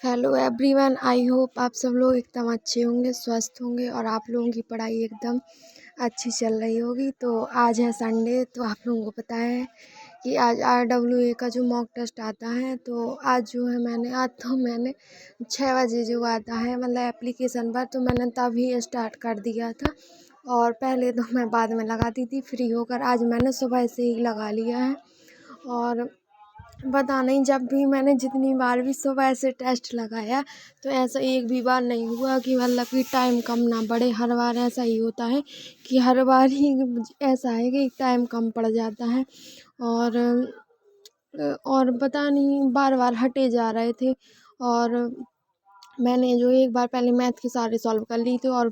Hello everyone, I hope आप सब लोग एकदम अच्छे होंगे, स्वस्थ होंगे और आप लोगों की पढ़ाई एकदम अच्छी चल रही होगी। तो आज है संडे, तो आप लोगों को पता है कि आज RWA का जो मॉक टेस्ट आता है, तो आज जो है मैंने 6 बजे जो आता है मतलब एप्लीकेशन पर, तो मैंने तभी स्टार्ट कर दिया था। और पहले तो मैं बाद में लगाती थी फ्री होकर, आज मैंने सुबह से ही लगा लिया है। और पता नहीं, जब भी मैंने जितनी बार भी सुबह से टेस्ट लगाया तो ऐसा एक भी बार नहीं हुआ कि मतलब कि टाइम कम ना पड़े। हर बार ऐसा ही होता है कि हर बार ही ऐसा है कि टाइम कम पड़ जाता है। और और पता नहीं बार बार हटे जा रहे थे। और मैंने जो एक बार पहले मैथ के सारे सॉल्व कर ली थे और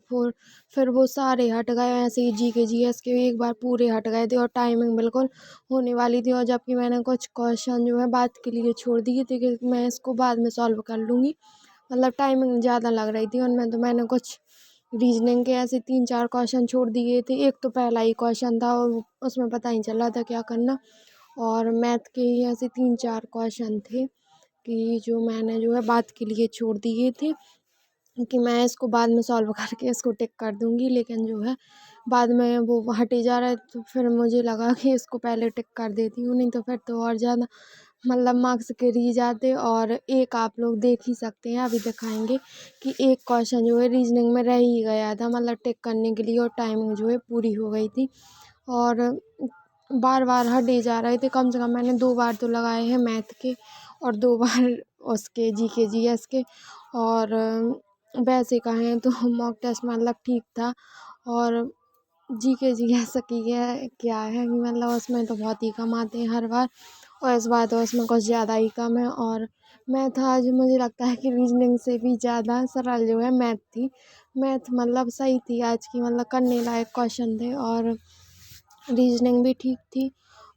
फिर वो सारे हट गए। ऐसे ही जी के GS के एक बार पूरे हट गए थे और टाइमिंग बिल्कुल होने वाली थी। और जबकि मैंने कुछ क्वेश्चन जो है बात के लिए छोड़ दिए थे कि मैं इसको बाद में सॉल्व कर लूँगी, मतलब टाइमिंग ज़्यादा लग रही थी उनमें। तो मैंने कुछ रीजनिंग के ऐसे 3-4 क्वेश्चन छोड़ दिए थे। एक तो पहला ही क्वेश्चन था और उसमें पता नहीं चल रहा था क्या करना। और मैथ के ही ऐसे 3-4 क्वेश्चन थे कि जो मैंने जो है बात के लिए छोड़ दिए थे कि मैं इसको बाद में सॉल्व करके इसको टिक कर दूँगी। लेकिन जो है बाद में वो हटे जा रहा है, तो फिर मुझे लगा कि इसको पहले टिक कर देती हूँ, नहीं तो फिर तो और ज़्यादा मतलब मार्क्स गिर ही जाते। और एक आप लोग देख ही सकते हैं, अभी दिखाएंगे कि एक क्वेश्चन जो है रीजनिंग में रह ही गया था, मतलब टिक करने के लिए, और टाइमिंग जो है पूरी हो गई थी। और बार बार हटे जा रहे थे। कम से कम मैंने 2 बार तो लगाए हैं मैथ के और 2 बार उसके GK GS के। और वैसे कहें तो मॉक टेस्ट मतलब ठीक था। और GK GS की क्या है कि मतलब उसमें तो बहुत ही कम आते हैं हर बार, और इस बार तो उसमें कुछ ज़्यादा ही कम है। और मैथ आज मुझे लगता है कि रीजनिंग से भी ज़्यादा सरल जो है मैथ थी। मैथ मतलब सही थी आज की, मतलब करने लायक क्वेश्चन थे। और रीजनिंग भी ठीक थी।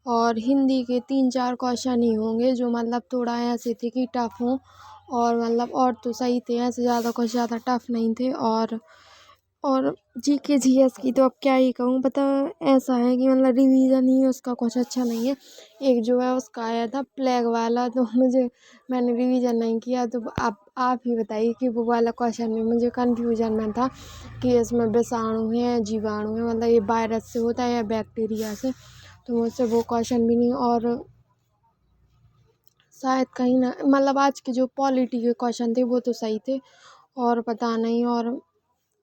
और हिंदी के 3-4 क्वेश्चन ही होंगे जो मतलब थोड़ा ऐसे थे कि टफ हों, और मतलब और तो सही थे, ऐसे ज़्यादा कुछ ज़्यादा टफ नहीं थे। और GK GS की तो अब क्या ही कहूँ, पता ऐसा है कि मतलब रिवीजन ही उसका कुछ अच्छा नहीं है। एक जो है उसका आया था प्लेग वाला, तो मैंने रिवीजन नहीं किया। तो आप ही बताइए कि वो वाला क्वेश्चन में मुझे कन्फ्यूजन में था कि इसमें विषाणु है या जीवाणु है, मतलब ये वायरस से होता है या बैक्टीरिया से। तो मुझसे वो क्वेश्चन भी नहीं। और शायद कहीं ना मतलब आज के जो पॉलिटी के क्वेश्चन थे वो तो सही थे, और पता नहीं। और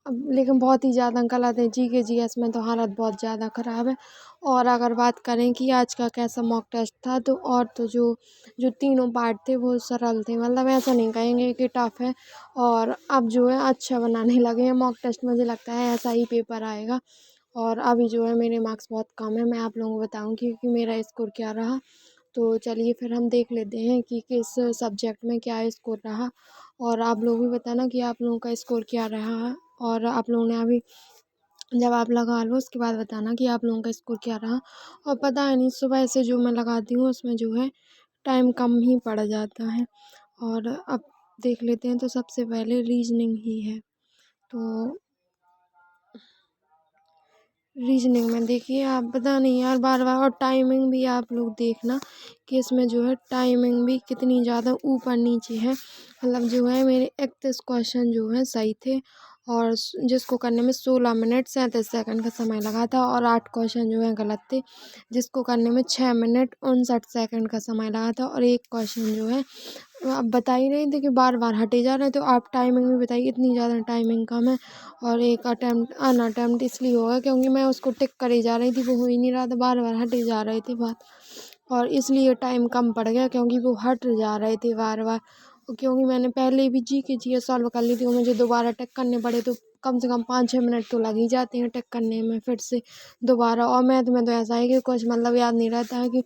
अब लेकिन बहुत ही ज़्यादा गलत है। GK GS में तो हालत बहुत ज़्यादा ख़राब है। और अगर बात करें कि आज का कैसा मॉक टेस्ट था, तो और तो जो जो तीनों पार्ट थे वो सरल थे, मतलब ऐसा नहीं कहेंगे कि टफ है। और अब जो है अच्छा बनाने लगे हैं मॉक टेस्ट, मुझे लगता है ऐसा ही पेपर आएगा। और अभी जो है मेरे मार्क्स बहुत कम है, मैं आप लोगों को बताऊँगी कि मेरा स्कोर क्या रहा। तो चलिए फिर हम देख लेते हैं कि किस सब्जेक्ट में क्या स्कोर रहा। और आप लोग भी बताना कि आप लोगों का स्कोर क्या रहा। और आप लोगों ने अभी जब आप लगा लो उसके बाद बताना कि आप लोगों का स्कोर क्या रहा। और पता है नहीं, सुबह से जो मैं लगाती हूँ उसमें जो है टाइम कम ही पड़ जाता है। और अब देख लेते हैं, तो सबसे पहले रीजनिंग ही है। तो रीजनिंग में देखिए, आप पता नहीं यार बार बार, और टाइमिंग भी आप लोग देखना कि इसमें जो है टाइमिंग भी कितनी ज़्यादा ऊपर नीचे है। मतलब जो है मेरे 31 क्वेश्चन जो है सही थे, और जिसको करने में 16 मिनट 37 सेकंड का समय लगा था। और 8 क्वेश्चन जो है गलत थे, जिसको करने में 6 मिनट 59 सेकंड का समय लगा था। और एक क्वेश्चन जो है आप बता ही रहे थे कि बार बार हटे जा रहे हैं, तो आप टाइमिंग भी बताइए, इतनी ज़्यादा टाइमिंग कम है। और एक अनअटेम्प्ट इसलिए होगा क्योंकि मैं उसको टिक करे जा रही थी, वो हो ही नहीं रहा था, बार बार हटे जा रहे थे बात। और इसलिए टाइम कम पड़ गया क्योंकि वो हट जा रहे थे बार बार। और क्योंकि मैंने पहले भी GK GS सॉल्व कर ली थी, और मुझे दोबारा टिक करने पड़े, तो कम से कम 5-6 मिनट तो लग ही जाते हैं टिक करने में फिर से दोबारा। और मैथ में तो ऐसा है कि कुछ मतलब याद नहीं रहता है कि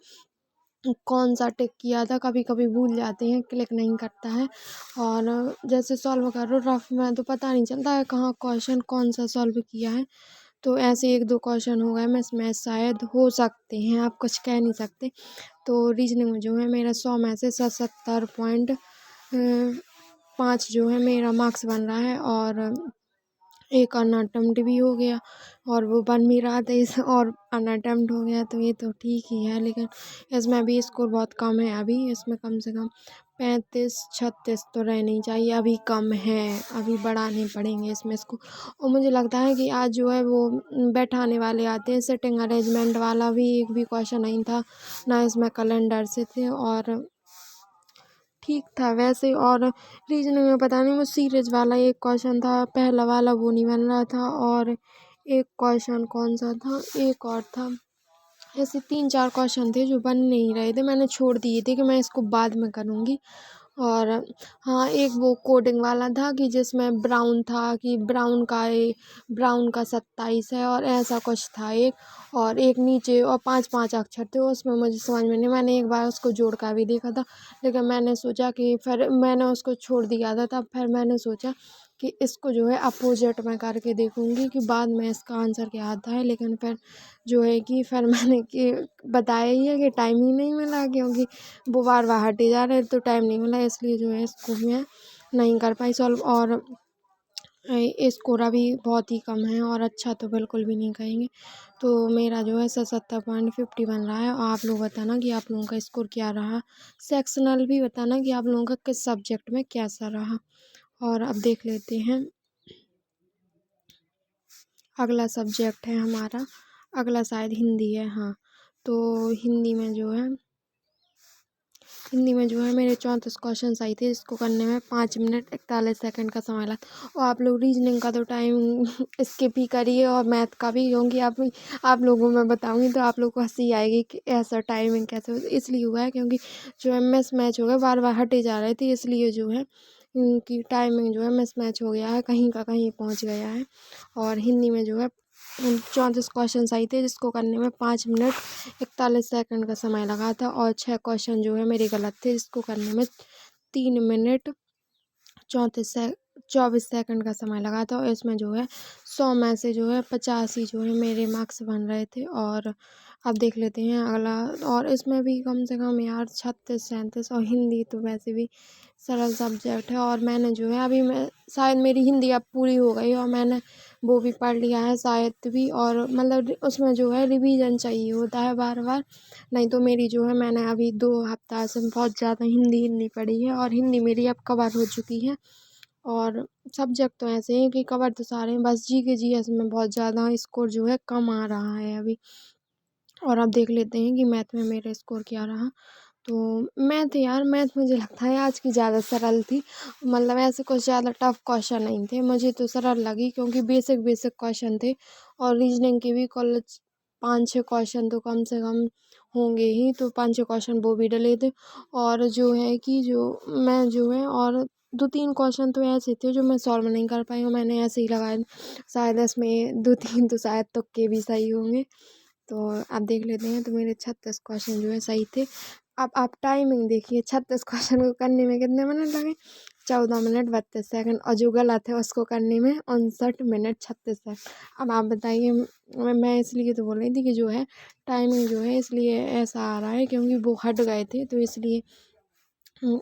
कौन सा टिक किया था, कभी कभी भूल जाते हैं, क्लिक नहीं करता है। और जैसे सॉल्व करो रफ में तो पता नहीं चलता है कहाँ क्वेश्चन कौन सा सॉल्व किया है। तो ऐसे 1-2 क्वेश्चन हो गए मिस मैच, शायद हो सकते हैं, आप कुछ कह नहीं सकते। तो रीजनिंग में जो है मेरा 100 में से 77.5 जो है मेरा मार्क्स बन रहा है। और एक अनअटेम्प्ट भी हो गया, और वो बन भी रहा था इस, और अनअटेम्प्ट हो गया, तो ये तो ठीक ही है। लेकिन इसमें भी स्कोर बहुत कम है, अभी इसमें कम से कम 35 36 तो रहने ही चाहिए, अभी कम है, अभी बढ़ाने पड़ेंगे इसमें इसको। और मुझे लगता है कि आज जो है वो बैठाने वाले आते हैं, सिटिंग अरेंजमेंट वाला भी एक भी क्वेश्चन नहीं था, ना इसमें कैलेंडर से थे, और ठीक था वैसे। और रीजनिंग में पता नहीं वो सीरीज वाला एक क्वेश्चन था, पहला वाला वो नहीं बन रहा था, और एक क्वेश्चन कौन सा था, एक और था, ऐसे 3 4 क्वेश्चन थे जो बन नहीं रहे थे, मैंने छोड़ दिए थे कि मैं इसको बाद में करूँगी। और हाँ, एक वो कोडिंग वाला था कि जिसमें ब्राउन था कि ब्राउन का 27 है, और ऐसा कुछ था एक, और एक नीचे और 5 5 अक्षर थे उसमें, मुझे समझ में नहीं, मैंने एक बार उसको जोड़ कर भी देखा था, लेकिन मैंने सोचा कि फिर मैंने उसको छोड़ दिया था, तब फिर मैंने सोचा कि इसको जो है अपोजिट में करके देखूँगी कि बाद में इसका आंसर क्या आता है। लेकिन फिर जो है कि फिर मैंने कि बताया ही है कि टाइम ही नहीं मिला, क्योंकि वो बार बार हटे जा रहे तो टाइम नहीं मिला, इसलिए जो है इसको मैं नहीं कर पाई सॉल्व। और स्कोर भी बहुत ही कम है, और अच्छा तो बिल्कुल भी नहीं कहेंगे। तो मेरा जो है 77.50 बन रहा है। और आप लोग बताना कि आप लोगों का स्कोर क्या रहा, सेक्शनल भी बताना कि आप लोगों का किस सब्जेक्ट में कैसा रहा। और अब देख लेते हैं, अगला सब्जेक्ट है हमारा, अगला शायद हिंदी है, हाँ। तो हिंदी में जो है मेरे 34 क्वेश्चन आई थे, इसको करने में 5 मिनट 41 सेकंड का समय लगा। और आप लोग रीजनिंग का तो टाइम स्किप ही करिए, और मैथ का भी, क्योंकि आप लोगों में बताऊंगी तो आप लोग को हंसी आएगी कि ऐसा टाइमिंग कैसे इसलिए हुआ है क्योंकि जो है मिस मैच हो गया, बार बार हटे जा रहे थे, इसलिए जो है इनकी टाइमिंग जो है मिस मैच हो गया है, कहीं का कहीं पहुँच गया है। और हिंदी में जो है 34 क्वेश्चन आई थे, जिसको करने में 5 मिनट 41 सेकंड का समय लगा था, और 6 क्वेश्चन जो है मेरे गलत थे, जिसको करने में 3 मिनट 24 सेकंड का समय लगा था। और इसमें जो है 100 में से जो है 85 जो है मेरे मार्क्स बन रहे थे। और अब देख लेते हैं अगला, और इसमें भी कम से कम यार 36 37, और हिंदी तो वैसे भी सरल सब्जेक्ट है। और मैंने जो है अभी मैं शायद मेरी हिंदी अब पूरी हो गई, और मैंने वो भी पढ़ लिया है साहित्य भी, और मतलब उसमें जो है रिवीजन चाहिए होता है बार बार, नहीं तो मेरी जो है मैंने अभी 2 हफ्ता से बहुत ज़्यादा हिंदी पढ़ी है, और हिंदी मेरी अब कवर हो चुकी है। और सब्जेक्ट तो ऐसे हैं कि कवर तो सारे हैं, बस जी के जी एस में बहुत ज़्यादा स्कोर जो है कम आ रहा है अभी। और अब देख लेते हैं कि मैथ में मेरा स्कोर क्या रहा। तो मैथ मुझे लगता है आज की ज़्यादा सरल थी, मतलब ऐसे कुछ ज़्यादा टफ क्वेश्चन नहीं थे, मुझे तो सरल लगी क्योंकि बेसिक बेसिक क्वेश्चन थे। और रीजनिंग के भी 5 6 क्वेश्चन तो कम से कम होंगे ही, तो 5 6 क्वेश्चन वो भी डले थे। और जो है कि जो मैं जो है और 2 3 क्वेश्चन तो ऐसे थे जो मैं सॉल्व नहीं कर पाई हूँ, मैंने ऐसे ही लगाए, शायद इसमें 2 3 तो शायद तुक्के भी सही होंगे। तो आप देख लेते हैं, तो मेरे 36 क्वेश्चन जो है सही थे। अब आप टाइमिंग देखिए, 36 क्वेश्चन को करने में कितने मिनट लगे, 14 मिनट 32 सेकंड, और जो गलत है उसको करने में 59 मिनट 36 सेकंड। अब आप बताइए, मैं इसलिए तो बोल रही थी कि जो है टाइमिंग जो है इसलिए ऐसा आ रहा है क्योंकि वो हट गए थे, तो इसलिए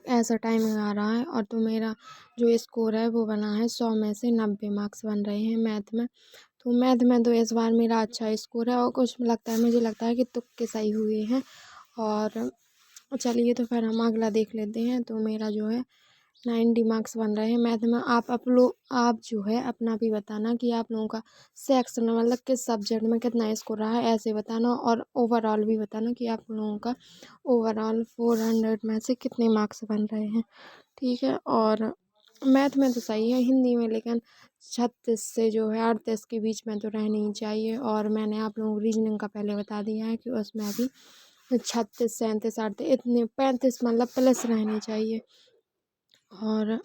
ऐसा टाइमिंग आ रहा है। और तो मेरा जो स्कोर है वो बना है 100 में से 90 मार्क्स बन रहे हैं मैथ में। तो मैथ में तो इस बार मेरा अच्छा स्कोर है, और कुछ मुझे लगता है कि तुक्के सही हुए हैं। और चलिए, तो फिर हम अगला देख लेते हैं। तो मेरा जो है 90 मार्क्स बन रहे हैं मैथ में। आप जो है अपना भी बताना कि आप लोगों का सेक्शन मतलब किस सब्जेक्ट में कितना स्कोर रहा है, ऐसे बताना। और ओवरऑल भी बताना कि आप लोगों का ओवरऑल 400 में से कितने मार्क्स बन रहे हैं, ठीक है। और मैथ में तो सही है, हिंदी में लेकिन 36 से जो है 38 के बीच में तो रहनी ही चाहिए। और मैंने आप लोगों को रीजनिंग का पहले बता दिया है कि उसमें अभी 36 37 38 इतने 35 मतलब प्लस रहने चाहिए। और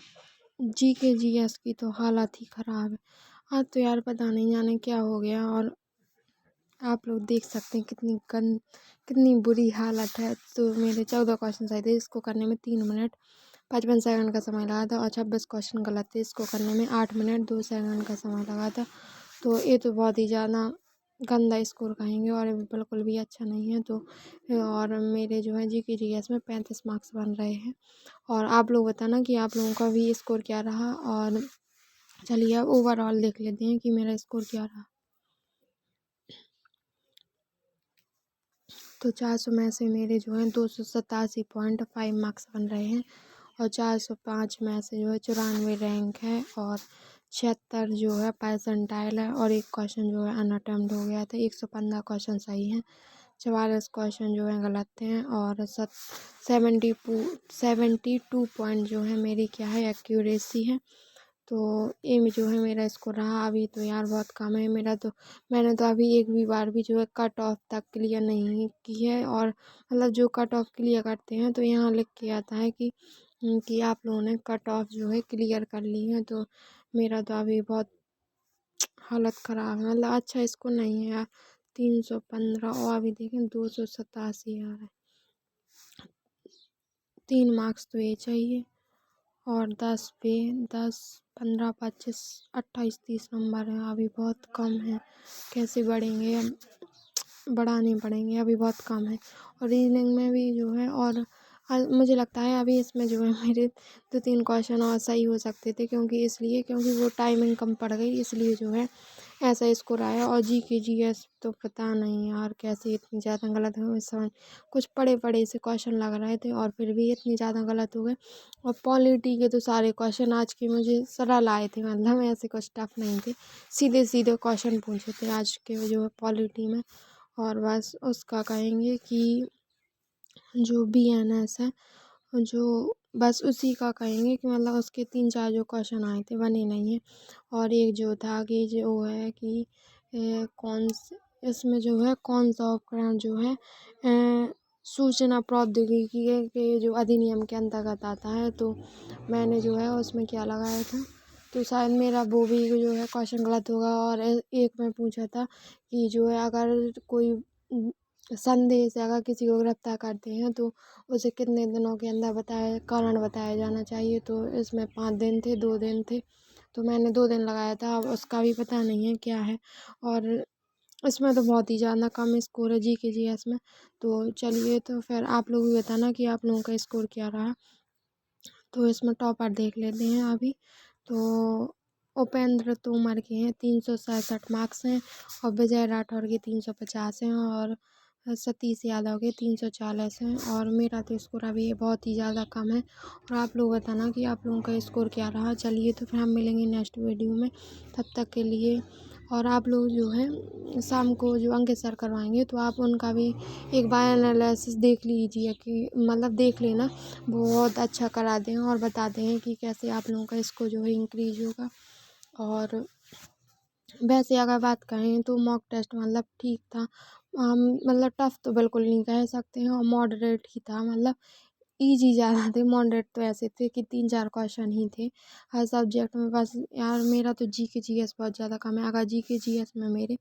जी के जी एस की तो हालत ही ख़राब है, आज तो यार पता नहीं जाने क्या हो गया। और आप लोग देख सकते हैं कितनी बुरी हालत है। तो मेरे 14 क्वेश्चन आए थे, इसको करने में 3 मिनट 55 सेकंड का समय लगा था, और 26 क्वेश्चन गलत थे, इसको करने में 8 मिनट 2 सेकंड का समय लगा था। तो ये तो बहुत ही ज़्यादा गंदा स्कोर कहेंगे, और ये बिल्कुल भी अच्छा नहीं है। तो और मेरे जो है जी के जी एस में 35 मार्क्स बन रहे हैं। और आप लोग बताना कि आप लोगों का भी स्कोर क्या रहा। और चलिए अब ओवरऑल देख लेते हैं कि मेरा स्कोर क्या रहा। तो 400 में से मेरे जो हैं 287.5 मार्क्स बन रहे हैं। और 405 में से जो है 94 रैंक है और 76 जो है परसेंटाइल है और एक क्वेश्चन जो है अनअटेम्प्ट हो गया था। 115 क्वेश्चन सही हैं, 44 क्वेश्चन जो है गलत हैं और 72 पॉइंट जो है मेरी क्या है एक्यूरेसी है। तो ये में जो है मेरा स्कोर रहा। अभी तो यार बहुत कम है मेरा, तो मैंने तो अभी एक भी बार भी जो है कट ऑफ तक क्लियर नहीं की है। और मतलब जो कट ऑफ क्लियर करते हैं तो यहाँ लिख के आता है कि आप लोगों ने कट ऑफ जो है क्लियर कर ली है। तो मेरा तो अभी बहुत हालत ख़राब है, मतलब अच्छा स्कोर नहीं है यार। 315 और अभी देखें 287 आ रहा है। 3 मार्क्स तो ये चाहिए और 10 पे 10 15 25 28 30 नंबर है, अभी बहुत कम है। कैसे बढ़ेंगे, बढ़ाने पड़ेंगे, अभी बहुत कम है। और रीजनिंग में भी जो है और मुझे लगता है अभी इसमें जो है मेरे 2-3 क्वेश्चन और सही हो सकते थे, क्योंकि वो टाइमिंग कम पड़ गई, इसलिए जो है ऐसा स्कोर आया। और GK GS तो पता नहीं यार कैसे इतनी ज़्यादा गलत है, समझ कुछ पढ़े पढ़े से क्वेश्चन लग रहे थे और फिर भी इतनी ज़्यादा गलत हो गए। और पॉलिटी के तो सारे क्वेश्चन आज के मुझे सरल आए थे, मतलब ऐसे कुछ टफ नहीं थे, सीधे सीधे क्वेश्चन पूछे थे आज के जो है पॉलिटी में। और बस उसका कहेंगे कि जो BNS है, जो बस उसी का कहेंगे कि मतलब उसके 3-4 जो क्वेश्चन आए थे बने नहीं है। और एक जो था कि जो है कि कौन से इसमें जो है कौन सा उपकरण जो है सूचना प्रौद्योगिकी के जो अधिनियम के अंतर्गत आता है। तो मैंने जो है उसमें क्या लगाया था, तो शायद मेरा वो भी जो है क्वेश्चन गलत होगा। और एक में पूछा था कि जो है अगर कोई संदेह से अगर किसी को गिरफ्तार करते हैं तो उसे कितने दिनों के अंदर कारण बताया जाना चाहिए। तो इसमें 5 दिन थे, 2 दिन थे, तो मैंने 2 दिन लगाया था। अब उसका भी पता नहीं है क्या है। और इसमें तो बहुत ही ज़्यादा कम स्कोर है GK GS में। तो चलिए, तो फिर आप लोग भी बताना कि आप लोगों का स्कोर क्या रहा। तो इसमें टॉपर देख लेते हैं अभी। तो उपेंद्र तोमर के हैं 367 मार्क्स हैं और विजय राठौर के 350 हैं और सतीश यादव के 340 हैं। और मेरा तो स्कोर अभी बहुत ही ज़्यादा कम है। और आप लोग बताना कि आप लोगों का स्कोर क्या रहा। चलिए, तो फिर हम मिलेंगे नेक्स्ट वीडियो में, तब तक के लिए। और आप लोग जो है शाम को जो अंकित सर करवाएंगे तो आप उनका भी एक बार एनालिसिस देख लीजिए, कि मतलब देख लेना, वो बहुत अच्छा करा दें और बता दें कि कैसे आप लोगों का स्कोर जो है इंक्रीज होगा। और वैसे अगर बात करें तो मॉक टेस्ट मतलब ठीक था, मतलब टफ तो बिल्कुल नहीं कह सकते हैं और मॉडरेट ही था, मतलब इजी ज़्यादा थे। मॉडरेट तो ऐसे थे कि 3-4 क्वेश्चन ही थे हर सब्जेक्ट में। बस यार मेरा तो GK GS बहुत ज़्यादा कम है, अगर GK GS में मेरे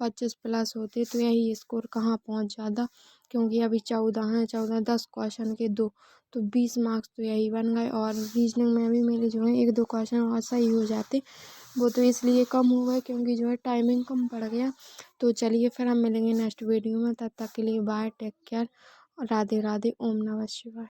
25 प्लस होते तो यही स्कोर कहाँ पहुँच जाता, क्योंकि अभी 14 हैं, 14 10 क्वेश्चन के 2, तो 20 मार्क्स तो यही बन गए। और रीजनिंग में भी मेरे जो है 1-2 क्वेश्चन और सही हो जाते, वो तो इसलिए कम हो गए क्योंकि जो है टाइमिंग कम पड़ गया। तो चलिए, फिर हम मिलेंगे नेक्स्ट वीडियो में, तब तक के लिए bye, take care, Radhe Radhe, ओम नमः शिवाय।